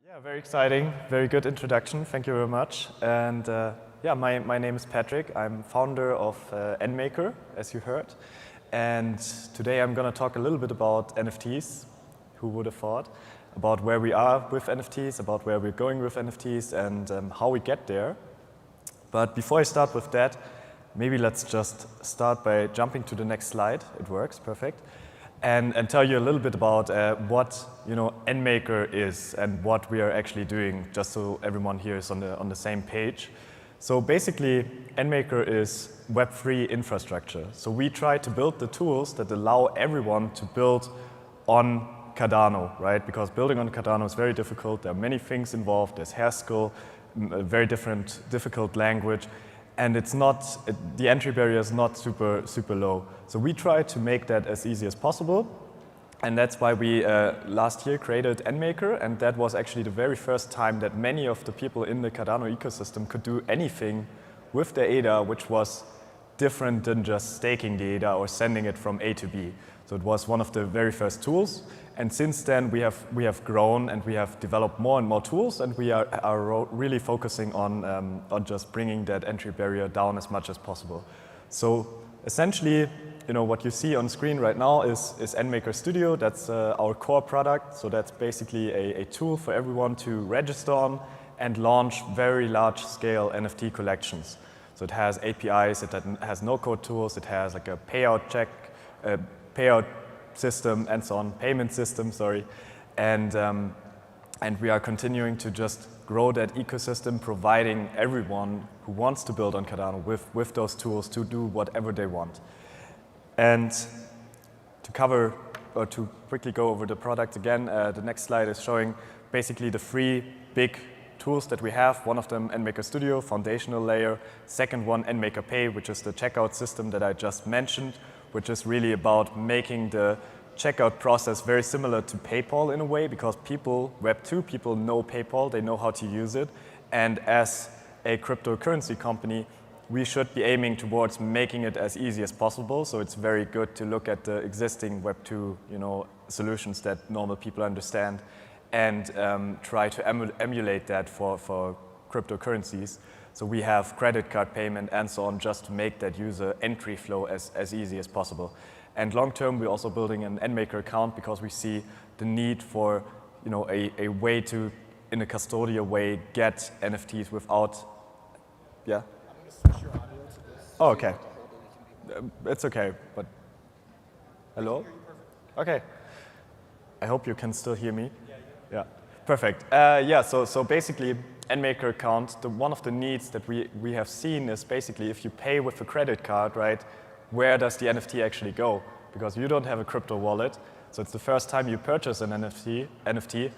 Yeah, very exciting, very good introduction. Thank you very much. And yeah, my name is Patrick. I'm founder of NMKR, as you heard. And today I'm going to talk a little bit about NFTs. Who would have thought? About where we are with NFTs, about where we're going with NFTs, and how we get there. But before I start with that, maybe let's just start by jumping to the next slide. It works, perfect. And tell you a little bit about what NMKR is and what we are actually doing, just so everyone here is on the same page. So basically, NMKR is Web3 infrastructure. So we try to build the tools that allow everyone to build on Cardano, right? Because building on Cardano is very difficult. There are many things involved. There's Haskell, a very difficult language. And it's not, the entry barrier is not super low. So we try to make that as easy as possible. And that's why we last year created NMKR, and that was actually the very first time that many of the people in the Cardano ecosystem could do anything with their ADA which was different than just staking the ADA or sending it from A to B. So it was one of the very first tools. And since then we have grown and we have developed more and more tools, and we are really focusing on just bringing that entry barrier down as much as possible. So essentially, what you see on screen right now is NMKR Studio. That's our core product. So that's basically a tool for everyone to register on and launch very large-scale NFT collections. So it has APIs, it has no-code tools, it has like a payout system and so on, payment system, sorry. And we are continuing to just grow that ecosystem, providing everyone who wants to build on Cardano with those tools to do whatever they want. And to cover, or to quickly go over the product again, the next slide is showing basically the three big tools that we have. One of them, NMKR Studio, foundational layer. Second one, NMKR Pay, which is the checkout system that I just mentioned, which is really about making the checkout process very similar to PayPal in a way, because Web2 people know PayPal, they know how to use it. And as a cryptocurrency company, we should be aiming towards making it as easy as possible. So it's very good to look at the existing Web2 solutions that normal people understand and try to emulate that for cryptocurrencies. So we have credit card payment and so on, just to make that user entry flow as easy as possible. And long term, we're also building an NMKR account because we see the need for a way to, in a custodial way, get NFTs without, yeah? I'm going to switch your audio to this. Oh, okay. It's okay, but hello? Okay. I hope you can still hear me. Yeah, perfect. Yeah, so basically, NMKR account, one of the needs that we have seen is basically if you pay with a credit card, right, where does the NFT actually go? Because you don't have a crypto wallet, so it's the first time you purchase an NFT,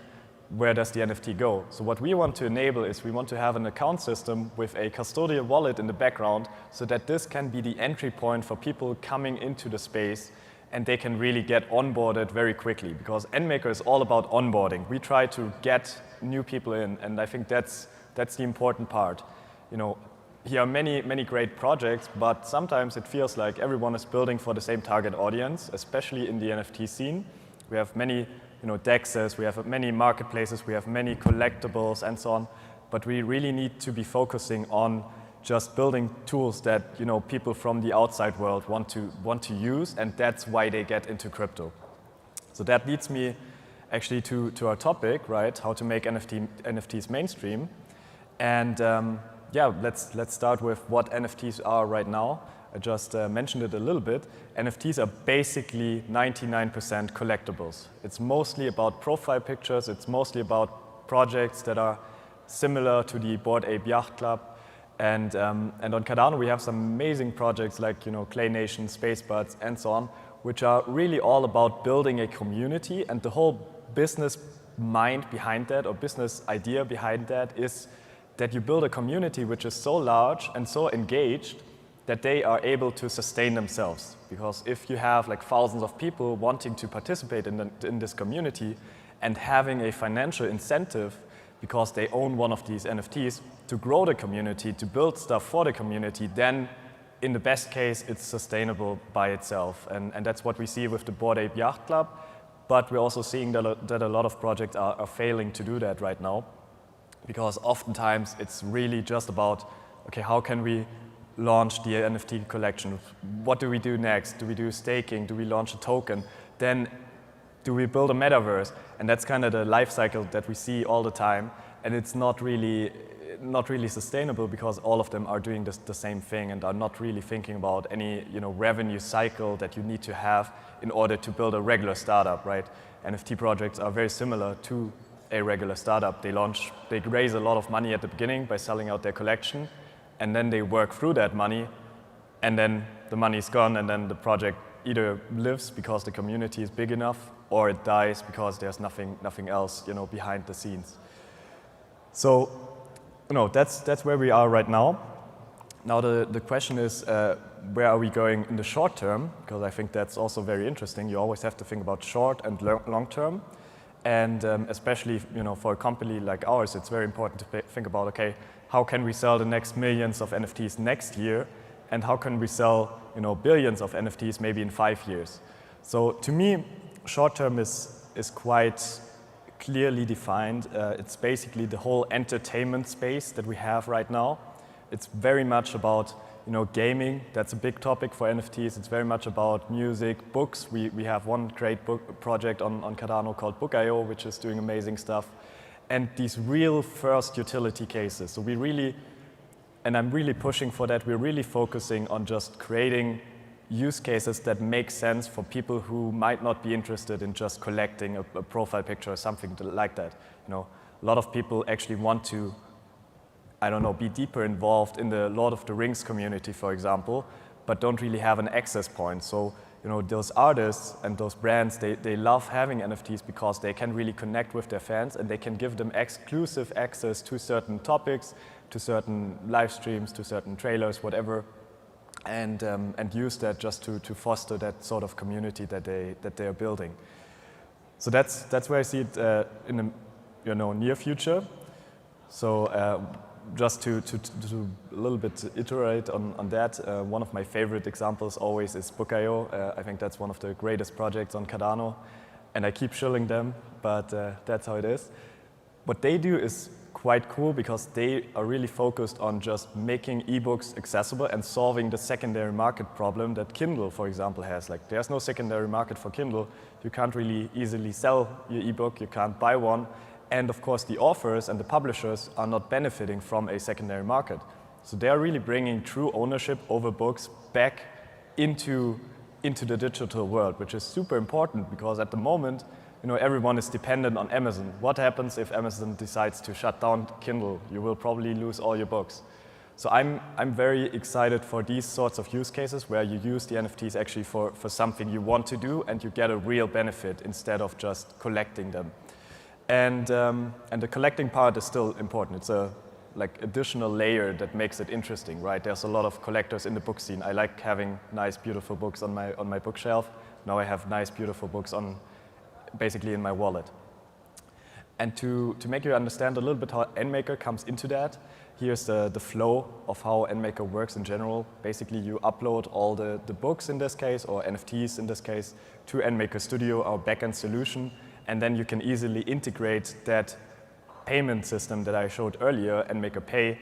where does the NFT go? So what we want to enable is we want to have an account system with a custodial wallet in the background so that this can be the entry point for people coming into the space, and they can really get onboarded very quickly, because NMKR is all about onboarding. We try to get new people in, and I think that's the important part. Here are many great projects, but sometimes it feels like everyone is building for the same target audience, especially in the NFT scene. We have many DEXs, we have many marketplaces, we have many collectibles and so on, but we really need to be focusing on just building tools that people from the outside world want to use, and that's why they get into crypto. So that leads me actually to our topic, right? How to make NFTs mainstream. And yeah, let's start with what NFTs are right now. I just mentioned it a little bit. NFTs are basically 99% collectibles. It's mostly about profile pictures. It's mostly about projects that are similar to the Bored Ape Yacht Club. And on Cardano, we have some amazing projects like Clay Nation, Space Buds, and so on, which are really all about building a community. And the whole business mind behind that, or business idea behind that, is that you build a community which is so large and so engaged that they are able to sustain themselves. Because if you have like thousands of people wanting to participate in this community and having a financial incentive because they own one of these NFTs to grow the community, to build stuff for the community, then in the best case, it's sustainable by itself. And that's what we see with the Bored Ape Yacht Club. but we're also seeing that a lot of projects are failing to do that right now, because oftentimes it's really just about, okay, how can we launch the NFT collection? What do we do next? Do we do staking? Do we launch a token? Then do we build a metaverse? And that's kind of the life cycle that we see all the time. And it's not really sustainable, because all of them are doing the same thing and are not really thinking about any revenue cycle that you need to have in order to build a regular startup, right? NFT projects are very similar to a regular startup. They raise a lot of money at the beginning by selling out their collection, and then they work through that money, and then the money is gone, and then the project either lives because the community is big enough, or it dies because there's nothing else behind the scenes. So that's where we are right now. Now the question is, where are we going in the short term? Because I think that's also very interesting. You always have to think about short and long term. And especially for a company like ours, it's very important to think about, okay, how can we sell the next millions of NFTs next year? And how can we sell billions of NFTs maybe in 5 years? So to me, short term is quite clearly defined. It's basically the whole entertainment space that we have right now. It's very much about gaming. That's a big topic for NFTs. It's very much about music, books. We have one great book project on Cardano called Book.io, which is doing amazing stuff. And these real first utility cases. So and I'm really pushing for that. We're really focusing on just creating use cases that make sense for people who might not be interested in just collecting a profile picture or something like that. A lot of people actually want to, be deeper involved in the Lord of the Rings community, for example, but don't really have an access point. So, those artists and those brands, they love having NFTs because they can really connect with their fans, and they can give them exclusive access to certain topics, to certain live streams, to certain trailers, whatever, and use that just to foster that sort of community that they are building. So that's where I see it in the near future. So just to a little bit iterate on that, one of my favorite examples always is Book.io. I think that's one of the greatest projects on Cardano, and I keep shilling them, but that's how it is. What they do is quite cool, because they are really focused on just making ebooks accessible and solving the secondary market problem that Kindle, for example, has. Like, there's no secondary market for Kindle. You can't really easily sell your ebook. You can't buy one. And of course, the authors and the publishers are not benefiting from a secondary market. So they are really bringing true ownership over books back into the digital world, which is super important, because at the moment, everyone is dependent on Amazon. What happens if Amazon decides to shut down Kindle? You will probably lose all your books. So I'm very excited for these sorts of use cases where you use the NFTs actually for something you want to do, and you get a real benefit instead of just collecting them. And the collecting part is still important. It's a additional layer that makes it interesting, right? There's a lot of collectors in the book scene. I like having nice, beautiful books on my bookshelf. Now I have nice, beautiful books basically in my wallet. And to make you understand a little bit how NMaker comes into that, here's the flow of how NMaker works in general. Basically, you upload all the books in this case, or NFTs in this case, to NMaker Studio, our backend solution, and then you can easily integrate that payment system that I showed earlier, NMaker Pay,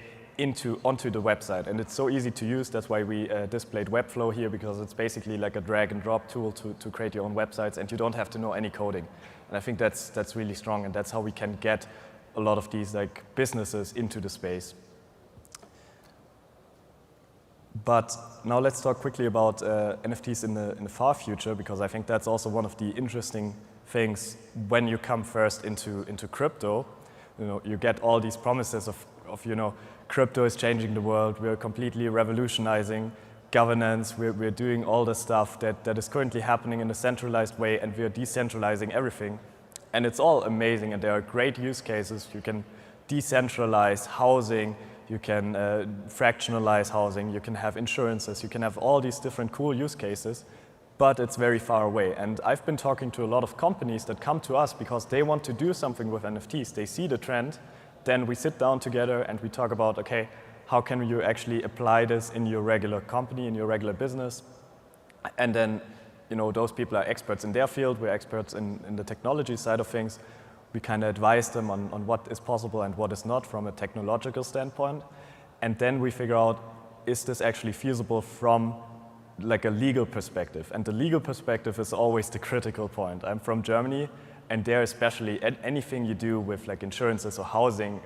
onto the website. And it's so easy to use. That's why we displayed Webflow here, because it's basically like a drag and drop tool to create your own websites, and you don't have to know any coding. And I think that's really strong, and that's how we can get a lot of these businesses into the space. But now let's talk quickly about NFTs in the far future, because I think that's also one of the interesting things when you come first into crypto. You get all these promises of crypto is changing the world, we're completely revolutionizing governance, we're doing all the stuff that is currently happening in a centralized way, and we're decentralizing everything. And it's all amazing, and there are great use cases. You can decentralize housing, you can fractionalize housing, you can have insurances, you can have all these different cool use cases, but it's very far away. And I've been talking to a lot of companies that come to us because they want to do something with NFTs. They see the trend. Then we sit down together and we talk about, okay, how can you actually apply this in your regular company, in your regular business? And then those people are experts in their field, we're experts in the technology side of things. We kind of advise them on what is possible and what is not from a technological standpoint. And then we figure out, is this actually feasible from like a legal perspective? And the legal perspective is always the critical point. I'm from Germany, and there especially anything you do with like insurances or housing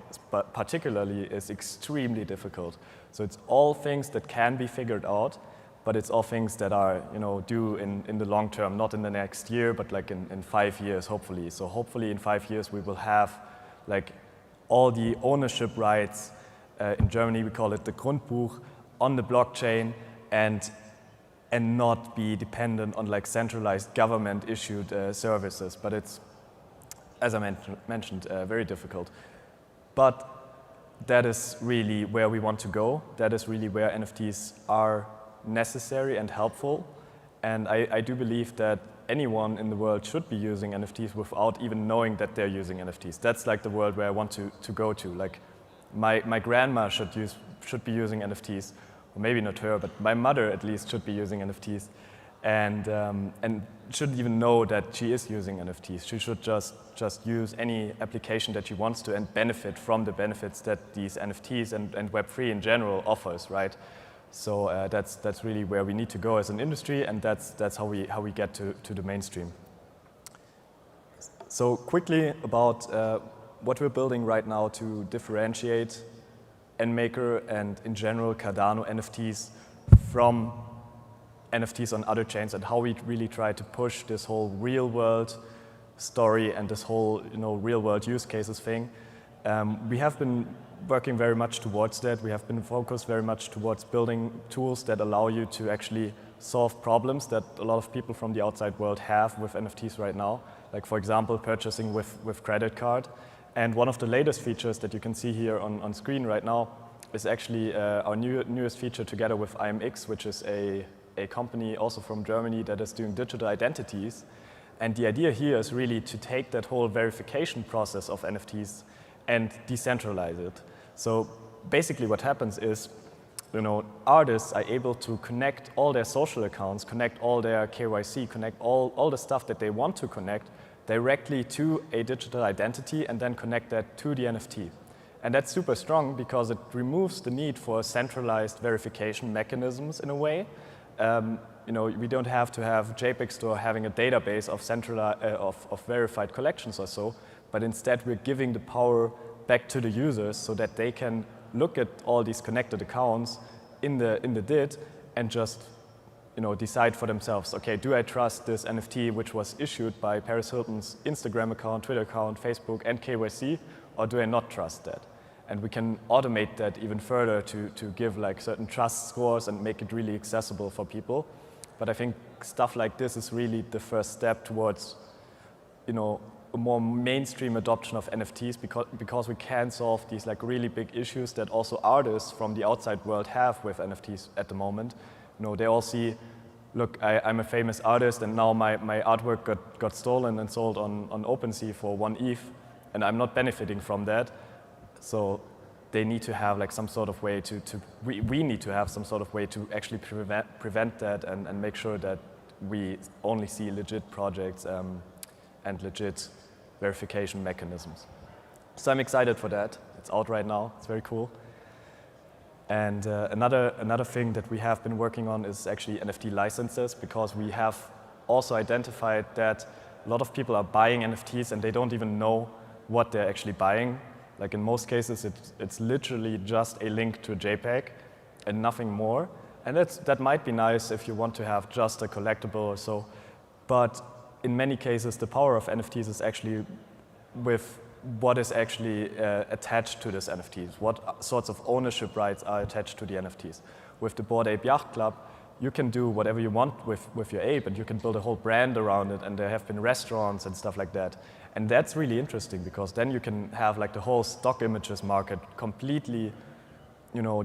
particularly is extremely difficult. So it's all things that can be figured out, but it's all things that are due in the long term, not in the next year, but like in 5 years, hopefully. So hopefully in 5 years we will have like all the ownership rights, in Germany we call it the Grundbuch, on the blockchain, and not be dependent on like centralized government issued services. But it's, as I mentioned, very difficult. But that is really where we want to go. That is really where NFTs are necessary and helpful. And I do believe that anyone in the world should be using NFTs without even knowing that they're using NFTs. That's like the world where I want to go to. Like my grandma should be using NFTs, or maybe not her, but my mother at least should be using NFTs, and shouldn't even know that she is using NFTs. She should just use any application that she wants to and benefit from the benefits that these NFTs and Web3 in general offers, right? So that's really where we need to go as an industry, and that's how we get to the mainstream. So quickly about what we're building right now to differentiate NMKR and in general Cardano NFTs from NFTs on other chains, and how we really try to push this whole real world story and this whole real world use cases thing. We have been working very much towards that. We have been focused very much towards building tools that allow you to actually solve problems that a lot of people from the outside world have with NFTs right now. Like for example, purchasing with credit card. And one of the latest features that you can see here on screen right now is actually our newest feature together with IMX, which is a company also from Germany that is doing digital identities. And the idea here is really to take that whole verification process of NFTs and decentralize it. So basically what happens is, artists are able to connect all their social accounts, connect all their KYC, connect all the stuff that they want to connect directly to a digital identity and then connect that to the NFT. And that's super strong because it removes the need for centralized verification mechanisms in a way. We don't have to have JPEG Store having a database of verified collections or so, but instead we're giving the power back to the users so that they can look at all these connected accounts in the DID and just decide for themselves, okay, do I trust this NFT which was issued by Paris Hilton's Instagram account, Twitter account, Facebook, and KYC, or do I not trust that? And we can automate that even further to give like certain trust scores and make it really accessible for people. But I think stuff like this is really the first step towards, a more mainstream adoption of NFTs because we can solve these like really big issues that also artists from the outside world have with NFTs at the moment. They all see, look, I'm a famous artist and now my artwork got stolen and sold on OpenSea for 1 ETH, and I'm not benefiting from that. So they need to have like some sort of way we need to have some sort of way to actually prevent that and make sure that we only see legit projects and legit verification mechanisms. So I'm excited for that. It's out right now. It's very cool. And another thing that we have been working on is actually NFT licenses, because we have also identified that a lot of people are buying NFTs and they don't even know what they're actually buying. Like in most cases, it's literally just a link to a JPEG and nothing more. And that might be nice if you want to have just a collectible or so. But in many cases, the power of NFTs is actually with what is actually attached to this NFTs, what sorts of ownership rights are attached to the NFTs. With the Bored Ape Yacht Club, you can do whatever you want with your ape, and you can build a whole brand around it, and there have been restaurants and stuff like that. And that's really interesting, because then you can have like the whole stock images market completely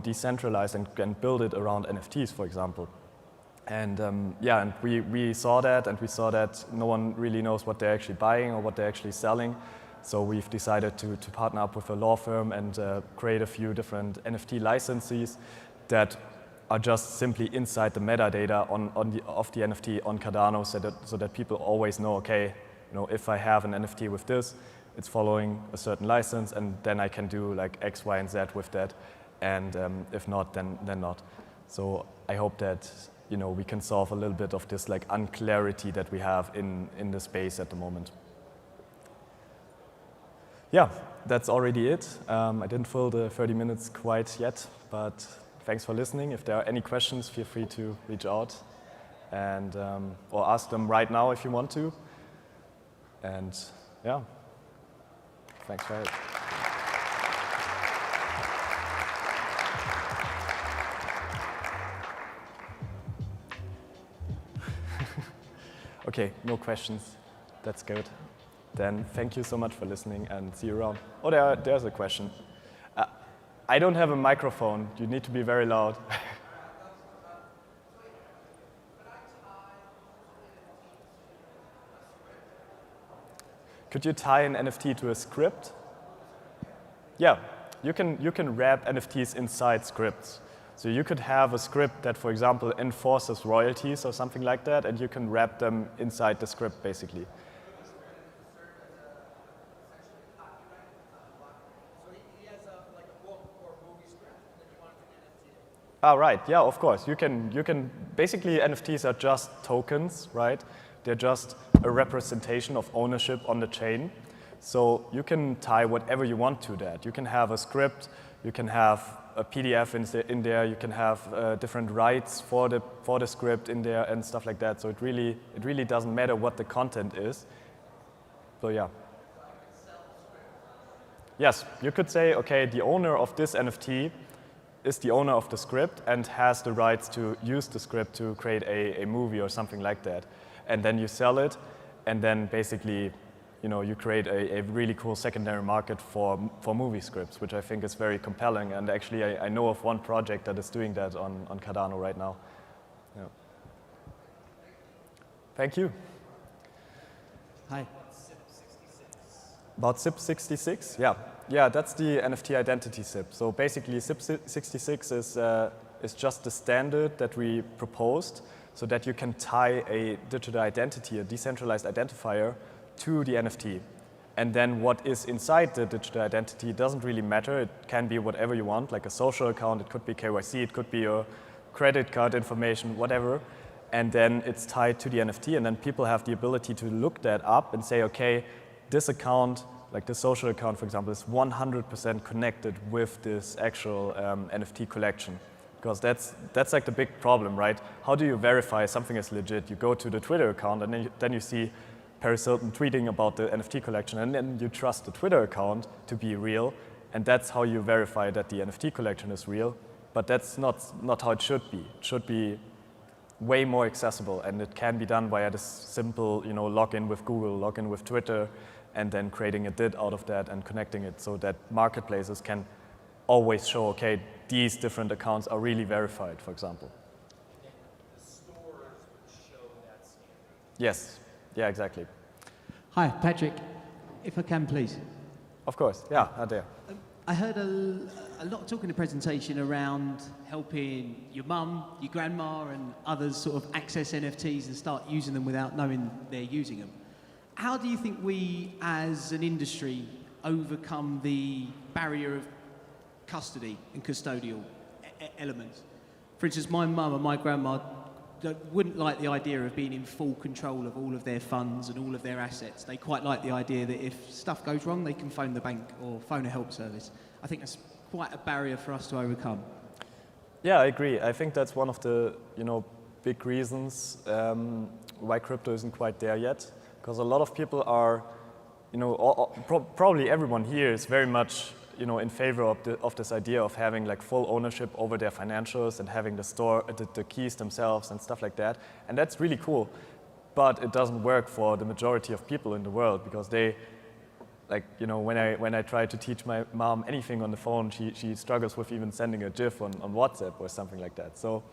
decentralized and build it around NFTs, for example. And and we saw that, and we saw that no one really knows what they're actually buying or what they're actually selling. So we've decided to partner up with a law firm and create a few different NFT licensees that are just simply inside the metadata of the NFT on Cardano, so that people always know, okay, if I have an NFT with this, it's following a certain license, and then I can do like X, Y, and Z with that, and if not, then not. So I hope that we can solve a little bit of this like unclarity that we have in the space at the moment. Yeah, that's already it. I didn't fill the 30 minutes quite yet, but thanks for listening. If there are any questions, feel free to reach out and or ask them right now if you want to. And yeah, thanks for it. Okay, no questions. That's good. Then thank you so much for listening and see you around. Oh, there's a question. I don't have a microphone. You need to be very loud. Could you tie an NFT to a script? Yeah, you can wrap NFTs inside scripts. So you could have a script that, for example, enforces royalties or something like that, and you can wrap them inside the script, basically. Ah, right. Yeah, of course. You can basically NFTs are just tokens, right? They're just a representation of ownership on the chain. So you can tie whatever you want to that. You can have a script. You can have a PDF in there. You can have different rights for the script in there and stuff like that. So it really doesn't matter what the content is. So yeah. Yes, you could say, okay, the owner of this NFT is the owner of the script and has the rights to use the script to create a movie or something like that. And then you sell it, and then basically, you create a really cool secondary market for movie scripts, which I think is very compelling. And actually, I know of one project that is doing that on Cardano right now. Yeah. Thank you. Hi. About SIP66? Yeah, that's the NFT identity SIP. So basically, SIP66 is just the standard that we proposed so that you can tie a digital identity, a decentralized identifier, to the NFT. And then what is inside the digital identity doesn't really matter. It can be whatever you want, like a social account, it could be KYC, it could be your credit card information, whatever. And then it's tied to the NFT, and then people have the ability to look that up and say, okay, this account, like the social account, for example, is 100% connected with this actual NFT collection. Because that's like the big problem, right? How do you verify something is legit? You go to the Twitter account, and then you see Paris Hilton tweeting about the NFT collection, and then you trust the Twitter account to be real, and that's how you verify that the NFT collection is real. But that's not how it should be. It should be way more accessible, and it can be done via this simple, login with Google, login with Twitter, and then creating a DID out of that and connecting it so that marketplaces can always show, okay, these different accounts are really verified, for example. And the stores would show that standard. Yes, yeah, exactly. Hi, Patrick. If I can, please. Of course, yeah, there. I heard a lot of talk in the presentation around helping your mum, your grandma, and others sort of access NFTs and start using them without knowing they're using them. How do you think we, as an industry, overcome the barrier of custody and custodial elements? For instance, my mum and my grandma wouldn't like the idea of being in full control of all of their funds and all of their assets. They quite like the idea that if stuff goes wrong, they can phone the bank or phone a help service. I think that's quite a barrier for us to overcome. Yeah, I agree. I think that's one of the big reasons why crypto isn't quite there yet. Because a lot of people are, probably everyone here is very much in favor of this idea of having like full ownership over their financials and having the keys themselves and stuff like that. And that's really cool. But it doesn't work for the majority of people in the world, because they, when I try to teach my mom anything on the phone, she struggles with even sending a GIF on WhatsApp or something like that. So,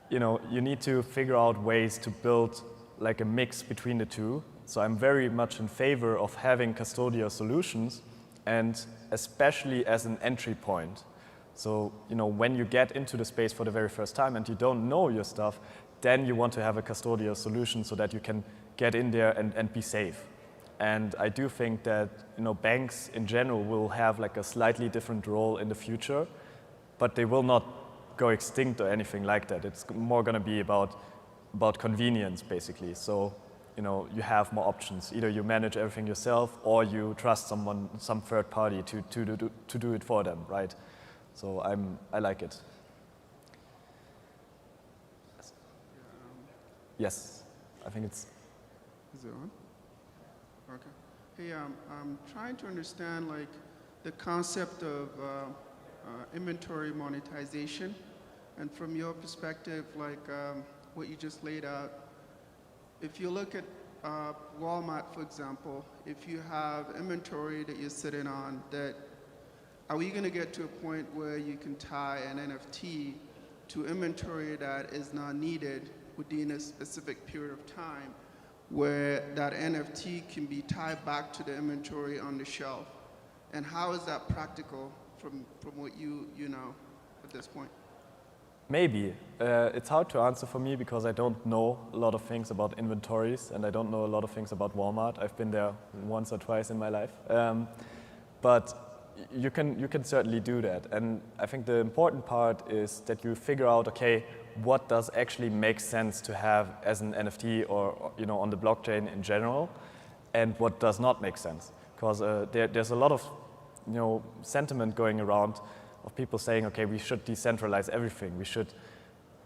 you need to figure out ways to build like a mix between the two. So I'm very much in favor of having custodial solutions, and especially as an entry point. So, when you get into the space for the very first time and you don't know your stuff, then you want to have a custodial solution so that you can get in there and be safe. And I do think that, banks in general will have like a slightly different role in the future, but they will not go extinct or anything like that. It's more going to be about convenience, basically. So, you have more options. Either you manage everything yourself, or you trust some third party to do it for them, right? So I like it. Yes, I think it's. Is it on? Okay. Hey, I'm trying to understand like the concept of inventory monetization, and from your perspective, like what you just laid out. If you look at Walmart, for example, if you have inventory that you're sitting on, are we going to get to a point where you can tie an NFT to inventory that is not needed within a specific period of time, where that NFT can be tied back to the inventory on the shelf? And how is that practical from what you know at this point? Maybe. It's hard to answer for me because I don't know a lot of things about inventories, and I don't know a lot of things about Walmart. I've been there once or twice in my life. But you can certainly do that. And I think the important part is that you figure out, okay, what does actually make sense to have as an NFT or on the blockchain in general, and what does not make sense. Because there's a lot of sentiment going around of people saying, okay, we should decentralize everything. We should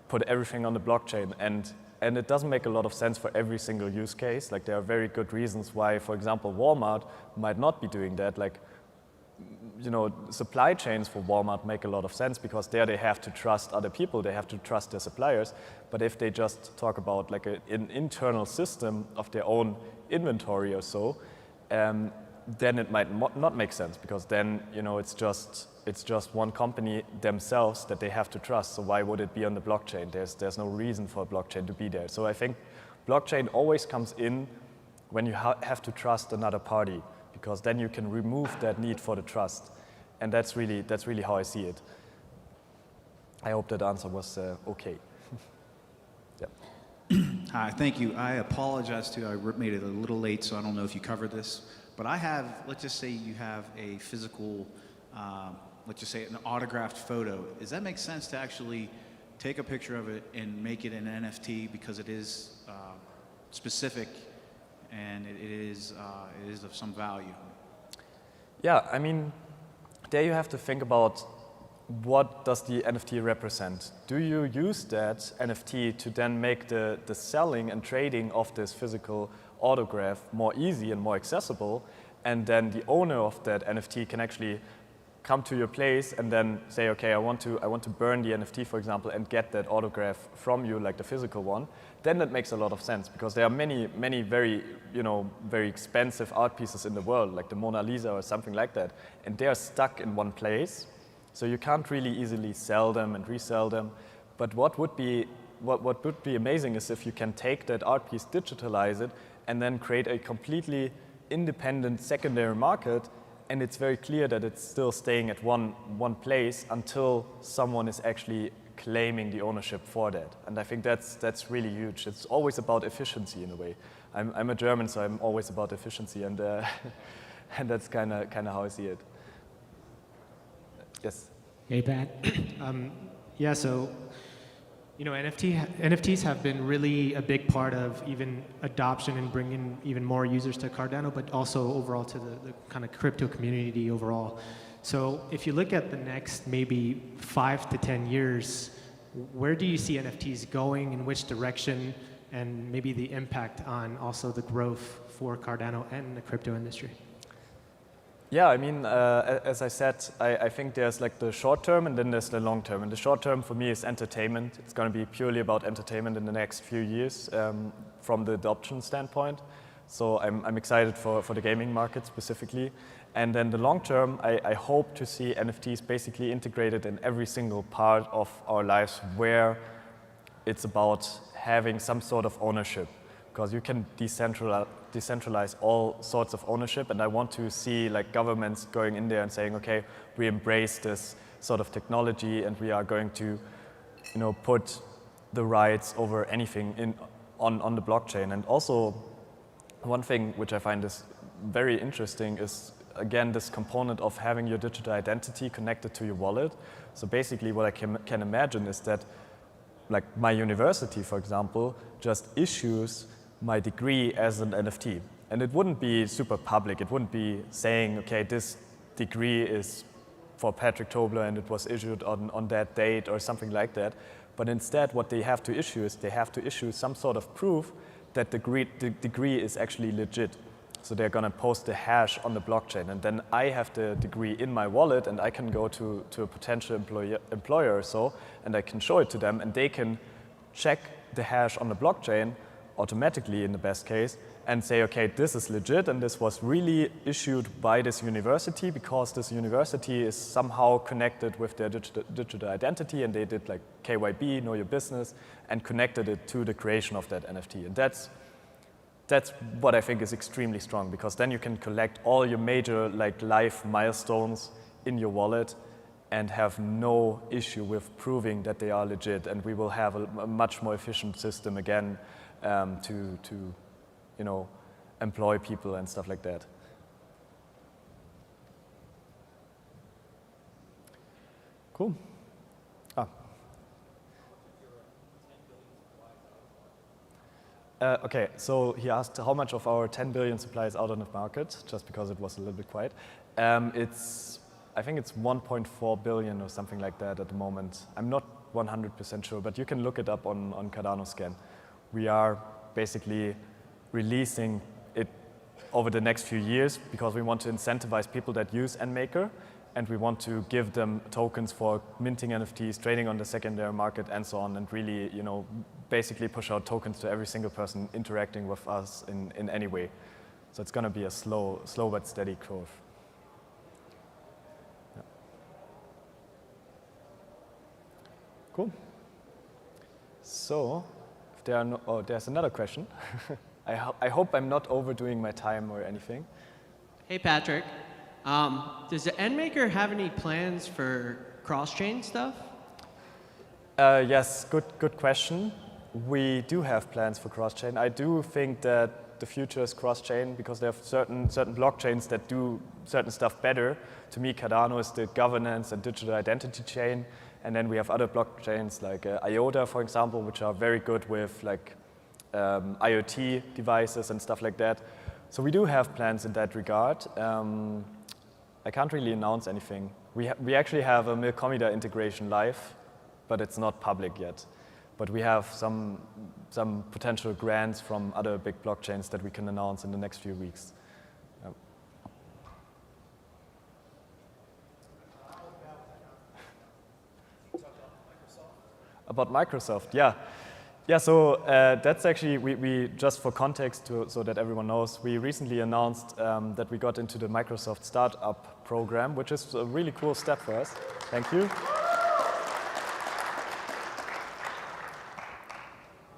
put everything on the blockchain. And it doesn't make a lot of sense for every single use case. Like, there are very good reasons why, for example, Walmart might not be doing that. Like, supply chains for Walmart make a lot of sense because there they have to trust other people. They have to trust their suppliers. But if they just talk about like an internal system of their own inventory or so, then it might not make sense, because then it's just one company themselves that they have to trust. So why would it be on the blockchain? There's no reason for a blockchain to be there. So I think blockchain always comes in when you have to trust another party, because then you can remove that need for the trust, and that's really how I see it. I hope that answer was okay. Yeah. Hi, thank you. I apologize too. I made it a little late, so I don't know if you covered this. But I have, let's just say you have a physical, let's just say an autographed photo. Does that make sense to actually take a picture of it and make it an NFT, because it is specific and it is of some value? Yeah, I mean, there you have to think about, what does the NFT represent? Do you use that NFT to then make the selling and trading of this physical autograph more easy and more accessible, and then the owner of that NFT can actually come to your place and then say, okay, I want to burn the NFT, for example, and get that autograph from you, like the physical one? Then that makes a lot of sense, because there are many very expensive art pieces in the world, like the Mona Lisa or something like that, and they are stuck in one place, so you can't really easily sell them and resell them. But what would be amazing is if you can take that art piece, digitalize it, and then create a completely independent secondary market, and it's very clear that it's still staying at one place until someone is actually claiming the ownership for that. And I think that's really huge. It's always about efficiency in a way. I'm a German, so I'm always about efficiency, and and that's kind of how I see it. Yes. Hey, Pat. Yeah, so NFTs have been really a big part of even adoption and bringing even more users to Cardano, but also overall to the kind of crypto community overall. So if you look at the next maybe 5 to 10 years, where do you see NFTs going, in which direction, and maybe the impact on also the growth for Cardano and the crypto industry? Yeah, I mean, as I said, I think there's like the short term and then there's the long term. And the short term for me is entertainment. It's going to be purely about entertainment in the next few years from the adoption standpoint. So I'm excited for the gaming market specifically. And then the long term, I hope to see NFTs basically integrated in every single part of our lives where it's about having some sort of ownership. Because you can decentralize all sorts of ownership, and I want to see like governments going in there and saying, okay, we embrace this sort of technology and we are going to, put the rights over anything on the blockchain. And also, one thing which I find is very interesting is, again, this component of having your digital identity connected to your wallet. So basically what I can imagine is that, like my university, for example, just issues my degree as an NFT. And it wouldn't be super public. It wouldn't be saying, okay, this degree is for Patrick Tobler and it was issued on that date or something like that. But instead, what they have to issue is they have to issue some sort of proof that the degree is actually legit. So they're going to post the hash on the blockchain. And then I have the degree in my wallet and I can go to a potential employer or so, and I can show it to them, and they can check the hash on the blockchain automatically in the best case and say, okay, this is legit and this was really issued by this university because this university is somehow connected with their digital identity, and they did like KYB, know your business, and connected it to the creation of that NFT. And that's what I think is extremely strong, because then you can collect all your major like life milestones in your wallet and have no issue with proving that they are legit. And we will have a much more efficient system again to employ people and stuff like that. Cool. Okay, so he asked how much of our 10 billion supply is out on the market, just because it was a little bit quiet. I think it's 1.4 billion or something like that at the moment. I'm not 100% sure, but you can look it up on Cardano Scan. We are basically releasing it over the next few years because we want to incentivize people that use NMKR, and we want to give them tokens for minting NFTs, trading on the secondary market, and so on, and really, basically push out tokens to every single person interacting with us in any way. So it's going to be a slow but steady growth. Yeah. Cool. So, if there are there's another question. I hope I'm not overdoing my time or anything. Hey, Patrick. Does the NMKR have any plans for cross-chain stuff? Yes, good question. We do have plans for cross-chain. I do think that the future is cross-chain because there are certain blockchains that do certain stuff better. To me, Cardano is the governance and digital identity chain, and then we have other blockchains like IOTA, for example, which are very good with like IoT devices and stuff like that. So we do have plans in that regard. I can't really announce anything. We actually have a Milkomida integration live, but it's not public yet. But we have some potential grants from other big blockchains that we can announce in the next few weeks. Yep. About Microsoft, yeah. Yeah, so that's actually, we just for context, so that everyone knows, we recently announced that we got into the Microsoft Startup program, which is a really cool step for us. Thank you.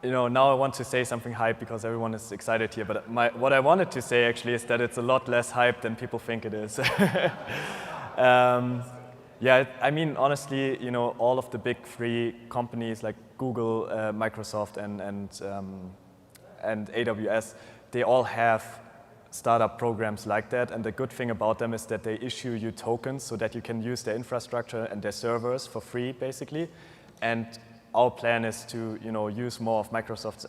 Now I want to say something hype because everyone is excited here, but what I wanted to say actually is that it's a lot less hype than people think it is. Yeah, I mean, honestly, all of the big three companies like Google, Microsoft, and AWS, they all have startup programs like that. And the good thing about them is that they issue you tokens so that you can use their infrastructure and their servers for free, basically. And our plan is to, use more of Microsoft's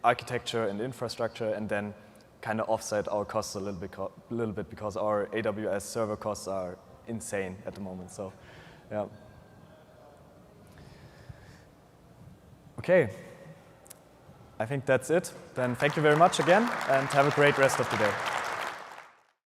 architecture and infrastructure, and then kind of offset our costs a little bit because our AWS server costs are insane at the moment. So, yeah. Okay. I think that's it. Then thank you very much again, and have a great rest of the day.